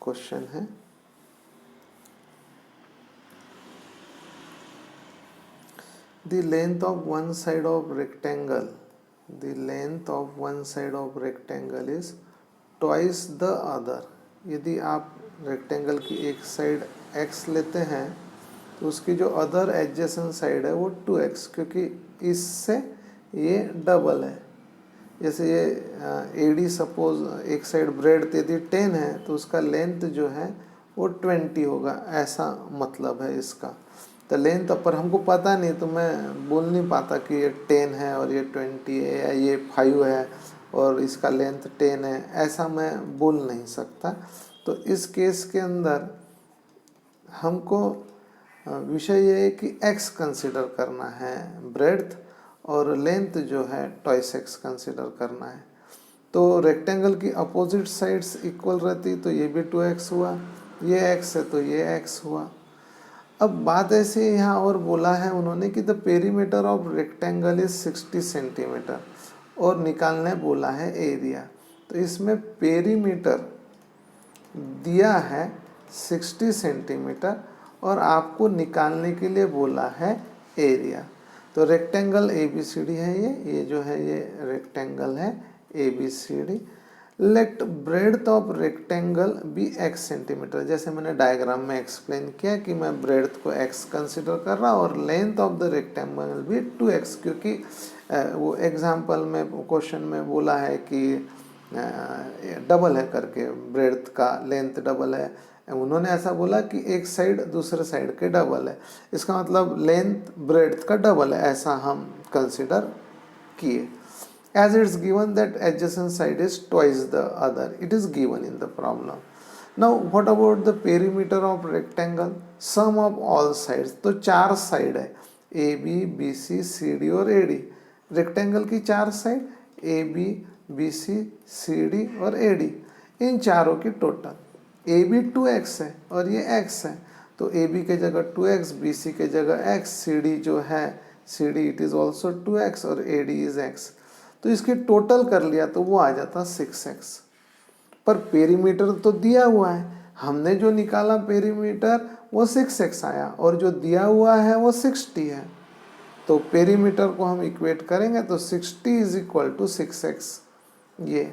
Question है, the length of one side of rectangle, the length of one side of rectangle is twice the other. यदि आप rectangle की एक side x लेते हैं तो उसकी जो अदर एडजेसेंट साइड है वो 2x, क्योंकि इससे ये डबल है। जैसे ये AD सपोज एक साइड ब्रेड यदि 10 है तो उसका लेंथ जो है वो 20 होगा, ऐसा मतलब है इसका। तो लेंथ पर हमको पता नहीं तो मैं बोल नहीं पाता कि ये 10 है और ये 20 है या ये 5 है और इसका लेंथ 10 है, ऐसा मैं बोल नहीं सकता। तो इस केस के अंदर हमको विषय ये है कि x कंसिडर करना है ब्रेड्थ और लेंथ जो है ट्वाइस x कंसिडर करना है। तो रेक्टेंगल की अपोजिट साइड्स इक्वल रहती तो ये भी 2x हुआ, ये x है तो ये x हुआ। अब बात ऐसे यहाँ और बोला है उन्होंने कि the perimeter of rectangle is 60 centimetre और निकालने बोला है एरिया। तो इसमें पेरीमीटर दिया है 60 सेंटीमीटर और आपको निकालने के लिए बोला है एरिया। तो रेक्टेंगल ABCD है, ये जो है ये रेक्टेंगल है ABCD। Let breadth of rectangle be x centimetre, जैसे मैंने डायग्राम में एक्सप्लेन किया कि मैं ब्रेड्थ को x कंसिडर कर रहा और लेंथ ऑफ द रेक्टेंगल भी 2x, क्योंकि वो एग्जाम्पल में क्वेश्चन में बोला है कि डबल है करके, ब्रेड्थ का लेंथ डबल है। उन्होंने ऐसा बोला कि एक साइड दूसरे साइड के डबल है, इसका मतलब लेंथ ब्रेड्थ का डबल है, ऐसा हम कंसिडर किए। As it's given that adjacent side is twice the other, it is given in the problem. Now what about the perimeter of rectangle? Sum of all sides, तो चार side है AB, BC, CD और AD। Rectangle की चार side AB, BC, CD और AD, इन चारों की total. AB 2x है और ये x है, तो AB के जगह 2x, BC के जगह x, CD जो है CD it is also 2x और AD is x। तो इसकी टोटल कर लिया तो वो आ जाता 6x। पर पेरीमीटर तो दिया हुआ है, हमने जो निकाला पेरीमीटर वो 6x आया और जो दिया हुआ है वो 60 है। तो पेरीमीटर को हम इक्वेट करेंगे तो 60 इज इक्वल टू 6x ये,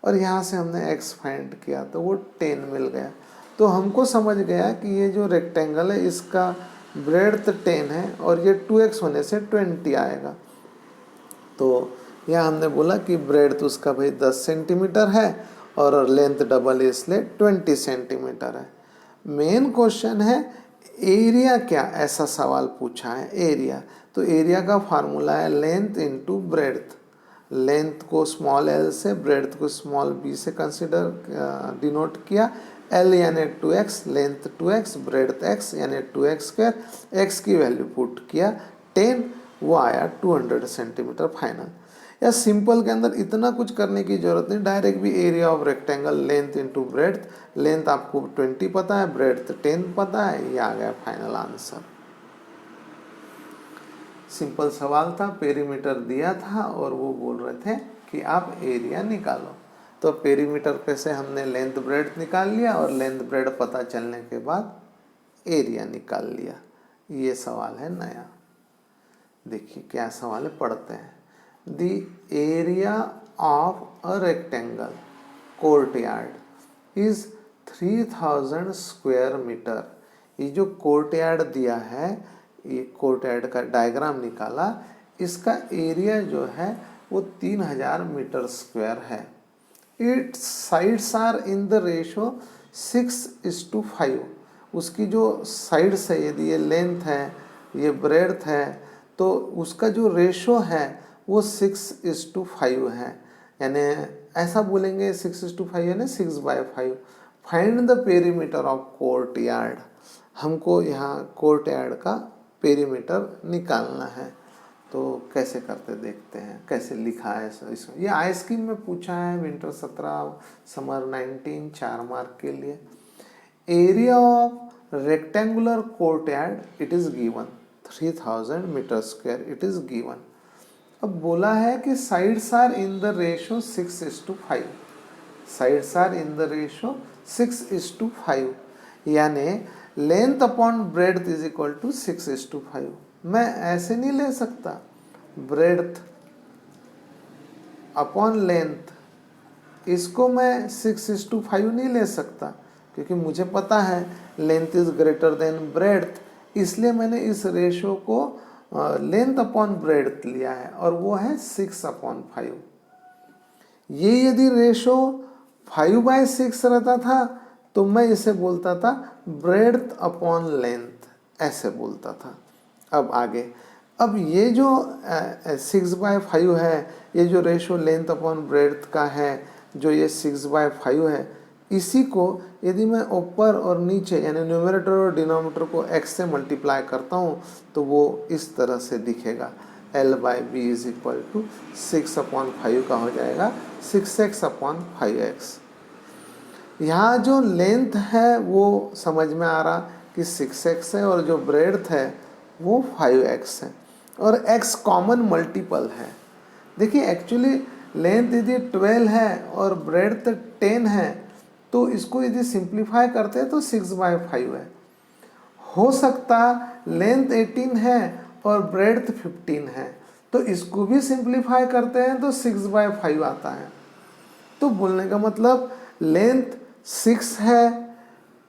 और यहाँ से हमने x फाइंड किया तो वो 10 मिल गया। तो हमको समझ गया कि ये जो रेक्टेंगल है इसका ब्रेड्थ 10 है और ये 2x होने से 20 आएगा। तो यहाँ हमने बोला कि ब्रेड्थ उसका भाई 10 सेंटीमीटर है और लेंथ डबल है इसलिए 20 सेंटीमीटर है। मेन क्वेश्चन है एरिया क्या, ऐसा सवाल पूछा है एरिया। तो एरिया का फार्मूला है लेंथ इनटू ब्रेड्थ। लेंथ को स्मॉल l से, ब्रेड्थ को स्मॉल b से कंसिडर डिनोट किया। l यानी 2x, length 2x, breadth x यानी 2x स्क्वायर, x की वैल्यू पुट किया 10, वो आया 200 सेंटीमीटर फाइनल। या सिंपल के अंदर इतना कुछ करने की जरूरत नहीं, डायरेक्ट भी area of rectangle length into breadth, length आपको 20 पता है, ब्रेड्थ 10 पता है, ये आ गया फाइनल आंसर। सिंपल सवाल था, पेरीमीटर दिया था और वो बोल रहे थे कि आप एरिया निकालो। तो पेरीमीटर पे से हमने लेंथ ब्रेड्थ निकाल लिया और लेंथ ब्रेड्थ पता चलने के बाद एरिया निकाल लिया। ये सवाल है नया। देखिए क्या सवाल है, पढ़ते हैं। The area of a rectangle courtyard is 3000 square metre. ये जो कोर्टयार्ड दिया है, ये कोर्टयार्ड का डायग्राम निकाला, इसका एरिया जो है वो 3000 मीटर स्क्वायर है। Its sides are in the ratio 6:5। उसकी जो साइड्स है, यदि ये लेंथ है ये ब्रेड्थ है, तो उसका जो रेशो है वो 6:5 है। यानी ऐसा बोलेंगे 6:5 यानी 6/5। Find the perimeter of courtyard. हमको यहाँ कोर्टयार्ड का पेरीमीटर निकालना है। तो कैसे करते देखते हैं, कैसे लिखा है इसमें। ये आईस्क्रीम में पूछा है, विंटर 17, समर 19, 4 मार्क के लिए। Area of rectangular courtyard it is given 3000 metre square, it is given. अब बोला है कि sides are in the ratio 6:5। Sides are in the ratio 6:5, यानी length upon breadth is equal to 6:5। मैं ऐसे नहीं ले सकता ब्रेड्थ अपॉन लेंथ, इसको मैं 6:5 नहीं ले सकता, क्योंकि मुझे पता है length is greater than breadth, इसलिए मैंने इस रेशो को लेंथ अपॉन ब्रेड्थ लिया है और वो है 6/5। ये यदि रेशो 5/6 रहता था तो मैं इसे बोलता था ब्रेड्थ अपॉन लेंथ, ऐसे बोलता था। अब आगे, अब ये जो 6/5 है, ये जो रेशो लेंथ अपॉन ब्रेड्थ का है, जो ये 6/5 है, इसी को यदि मैं ऊपर और नीचे यानी न्यूमरेटर और डिनोमिनेटर को x से मल्टीप्लाई करता हूँ तो वो इस तरह से दिखेगा, L/B इज इक्वल टू 6/5 का हो जाएगा 6x/5x। यहाँ जो लेंथ है वो समझ में आ रहा कि 6x है और जो ब्रेड्थ है वो 5x है और x कॉमन मल्टीपल है। देखिए एक्चुअली लेंथ यदि 12 है और ब्रेड्थ 10 है तो इसको यदि सिंप्लीफाई करते हैं तो 6/5 है। हो सकता लेंथ 18 है और ब्रेड्थ 15 है तो इसको भी सिंप्लीफाई करते हैं तो 6/5 आता है। तो बोलने का मतलब लेंथ 6 है,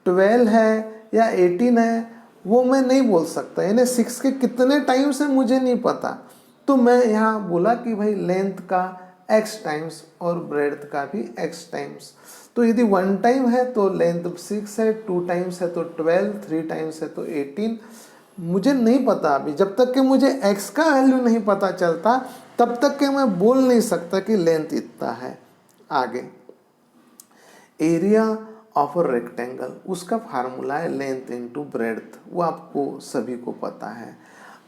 12 है या 18 है वो मैं नहीं बोल सकता, यानी 6 के कितने टाइम्स है मुझे नहीं पता, तो मैं यहाँ बोला कि भाई लेंथ का x टाइम्स और ब्रेड्थ का भी x टाइम्स। तो यदि 1 टाइम है तो लेंथ 6 है, 2 टाइम्स है तो 12, 3 टाइम्स है तो 18। मुझे नहीं पता अभी, जब तक कि मुझे x का वैल्यू नहीं पता चलता तब तक कि मैं बोल नहीं सकता कि लेंथ इतना है। आगे, एरिया ऑफ अ रेक्टेंगल, उसका फार्मूला है लेंथ इनटू ब्रेड्थ, वो आपको सभी को पता है।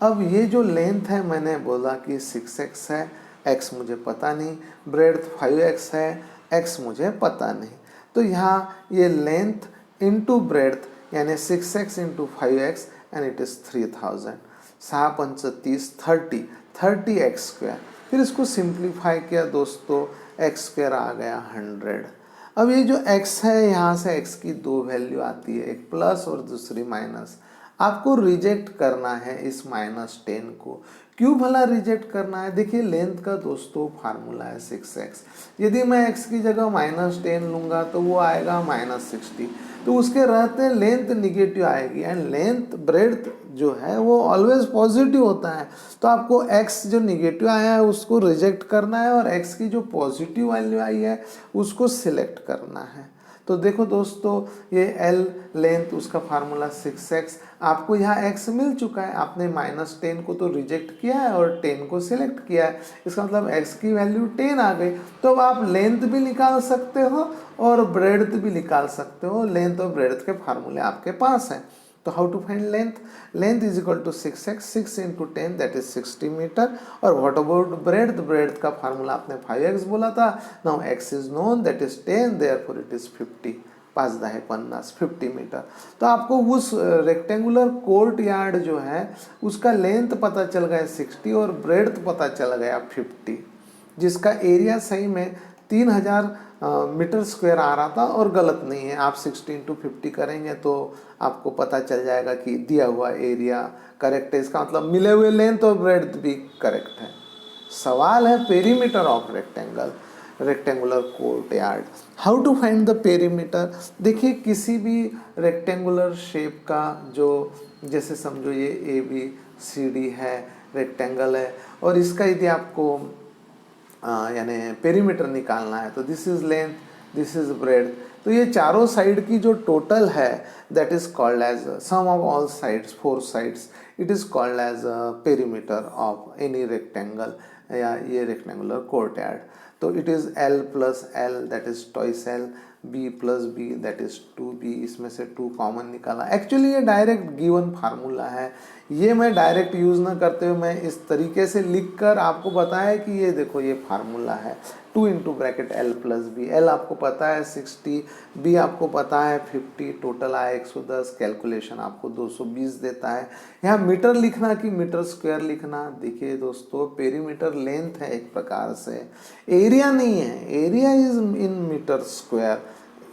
अब ये जो लेंथ है मैंने बोला कि 6x है, x मुझे पता नहीं, ब्रेड्थ 5x है, x मुझे पता नहीं, तो यहाँ ये लेंथ इनटू ब्रेड्थ यानी 6x into 5x and it is 3000। 6×5 = 30x²। फिर इसको सिंप्लीफाई किया दोस्तों, x² आ गया 100। अब ये जो x है, यहाँ से x की 2 वैल्यू आती है, एक प्लस और दूसरी माइनस। आपको रिजेक्ट करना है इस -10 को। क्यों भला रिजेक्ट करना है? देखिए लेंथ का दोस्तों फार्मूला है 6x। यदि मैं x की जगह -10 लूँगा तो वो आएगा -60, तो उसके रहते लेंथ निगेटिव आएगी एंड लेंथ ब्रेड्थ जो है वो ऑलवेज पॉजिटिव होता है। तो आपको x जो निगेटिव आया है उसको रिजेक्ट करना है और x की जो पॉजिटिव वैल्यू आई है उसको सिलेक्ट करना है। तो देखो दोस्तों, ये L लेंथ, उसका फार्मूला 6x, आपको यहाँ x मिल चुका है, आपने -10 को तो रिजेक्ट किया है और 10 को सिलेक्ट किया है, इसका मतलब x की वैल्यू 10 आ गई। तो अब आप लेंथ भी निकाल सकते हो और ब्रेड्थ भी निकाल सकते हो, लेंथ और ब्रेड्थ के फार्मूले आपके पास हैं। तो how to find length? Length is equal to 6x, 6 × 10 that is 60 metre. और व्हाट अबाउट ब्रेड्थ? ब्रेड्थ का फार्मूला आपने 5x बोला था। Now x is known that is 10, therefore it is 50, 5×10 50 metre. तो आपको उस रेक्टेंगुलर कोर्ट यार्ड जो है उसका लेंथ पता चल गया 60 और ब्रेड्थ पता चल गया 50, जिसका एरिया सही में 3000 मीटर स्क्वायर आ रहा था और गलत नहीं है। आप 60 × 50 करेंगे तो आपको पता चल जाएगा कि दिया हुआ एरिया करेक्ट है, इसका मतलब मिले हुए लेंथ और ब्रेड्थ भी करेक्ट है। सवाल है perimeter of rectangle, rectangular courtyard. How to find the perimeter? देखिए किसी भी रेक्टेंगुलर शेप का जो, जैसे समझो ये ABCD है, रेक्टेंगल है और इसका यदि आपको यानी पेरीमीटर निकालना है तो this is length, this is breadth, तो ये चारों साइड की जो टोटल है that is called as sum of all sides, 4 sides, it is called as perimeter of any rectangle या ये रेक्टेंगुलर कोर्ट यार्ड। तो it is L + L that is twice L, b plus B that is 2b, इसमें से 2 common निकाला। Actually ये direct given formula है, ये मैं डायरेक्ट यूज़ ना करते हुए मैं इस तरीके से लिख कर आपको बताया कि ये देखो ये फार्मूला है 2 into bracket L plus B. L आपको पता है 60, बी आपको पता है 50, टोटल आया 110, कैलकुलेशन आपको 220 देता है। यहाँ मीटर लिखना कि मीटर स्क्वायर लिखना, देखिए दोस्तों पेरीमीटर लेंथ है एक प्रकार से, एरिया नहीं है, area is in metre square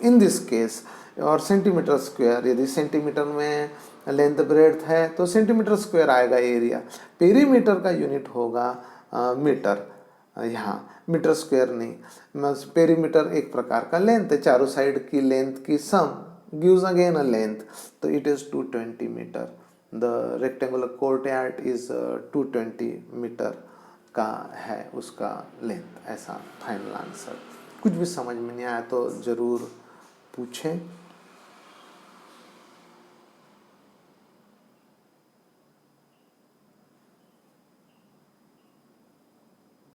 in this case, और सेंटीमीटर स्क्वायर, यदि सेंटीमीटर में लेंथ ब्रेड्थ है तो सेंटीमीटर स्क्वायर आएगा एरिया। पेरीमीटर का यूनिट होगा मीटर, यहाँ मीटर स्क्वायर नहीं। पेरीमीटर एक प्रकार का लेंथ है, चारों साइड की लेंथ की sum gives again a length, तो it is 220 metre. The rectangular courtyard is 220 metre का है उसका लेंथ, ऐसा फाइनल आंसर। कुछ भी समझ में नहीं आया तो ज़रूर पूछें।